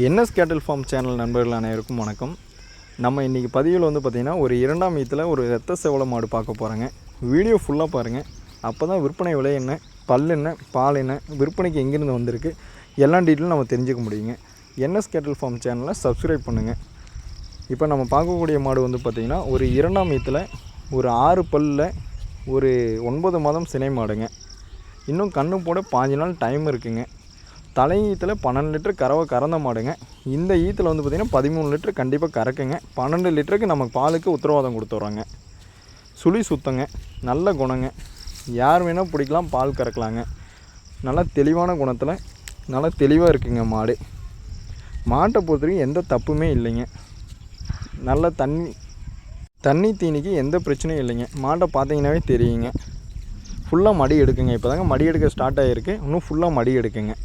NS கேட்டில் form channel நண்பர்கள் அனைவருக்கும் வணக்கம். நம்ம இன்றைக்கி பதிவில் பார்த்திங்கன்னா ஒரு 2ஆம் ஈத்தில் ஒரு இரத்த செவல மாடு பார்க்க போகிறோங்க. வீடியோ ஃபுல்லாக பாருங்கள். அப்போ தான் விற்பனை விலை என்ன, பல் என்ன, பால் என்ன, விற்பனைக்கு எங்கேருந்து வந்திருக்கு எல்லா டீட்டெயிலும் நம்ம தெரிஞ்சுக்க முடியுங்க. என்எஸ் கேட்டில் ஃபார்ம் சேனலை சப்ஸ்கிரைப் பண்ணுங்கள். இப்போ நம்ம பார்க்கக்கூடிய மாடு பார்த்திங்கன்னா ஒரு 2ஆம் ஈத்தில் ஒரு 6 பல்லில் ஒரு 9 மாதம் சினை மாடுங்க. இன்னும் கண்ணு போட 5 நாள் டைம் இருக்குங்க. தலை ஈத்தில் 12 லிட்டர் கறவை கறந்த மாடுங்க. இந்த ஈத்தில் பார்த்திங்கன்னா 13 லிட்டர் கண்டிப்பாக கறக்குங்க. 12 லிட்டருக்கு நமக்கு பாலுக்கு உத்தரவாதம் கொடுத்துட்றாங்க. சுழி சுத்தங்க, நல்ல குணங்க, யார் வேணால் பிடிக்கலாம், பால் கறக்கலாங்க. நல்லா தெளிவான குணத்தில் நல்லா தெளிவாக இருக்குங்க மாடு. மாட்டை பொறுத்தவரைக்கும் எந்த தப்புமே இல்லைங்க. நல்ல தண்ணி தீனிக்கு எந்த பிரச்சனையும் இல்லைங்க. மாட்டை பார்த்தீங்கன்னாவே தெரியுங்க. ஃபுல்லாக மடி எடுக்குங்க. இப்போ தாங்க மடி எடுக்க ஸ்டார்ட் ஆகிருக்கு. இன்னும் ஃபுல்லாக மடி எடுக்குங்க.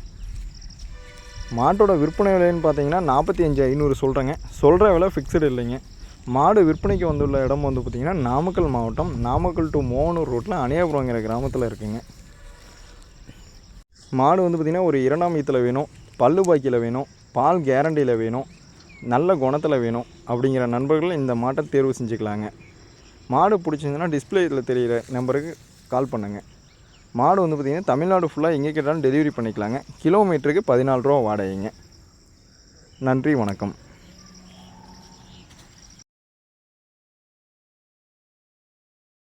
மாட்டோட விற்பனை விலைன்னு பார்த்தீங்கன்னா 45,500 சொல்கிறேங்க. சொல்கிற விலை ஃபிக்ஸடு இல்லைங்க. மாடு விற்பனைக்கு வந்துள்ள இடம் பார்த்திங்கன்னா நாமக்கல் மாவட்டம், நாமக்கல் டு மோகனூர் ரோட்டில் அணியாபுரங்கிற கிராமத்தில் இருக்குங்க. மாடு பார்த்திங்கன்னா ஒரு 2ஆம் ஈத்தில் வேணும், பல்லு பாக்கியில் வேணும், பால் கேரண்டியில் வேணும், நல்ல குணத்தில் வேணும் அப்படிங்கிற நண்பர்கள் இந்த மாட்டை தேர்வு செஞ்சுக்கலாங்க. மாடு பிடிச்சிருந்துன்னா டிஸ்பிளேயில் தெரிகிற நம்பருக்கு கால் பண்ணுங்கள். மாடு பார்த்திங்கன்னா தமிழ்நாடு ஃபுல்லாக எங்கே கேட்டாலும் டெலிவரி பண்ணிக்கலாங்க. கிலோமீட்டருக்கு 14 ரூபா வாடகைங்க. நன்றி, வணக்கம்.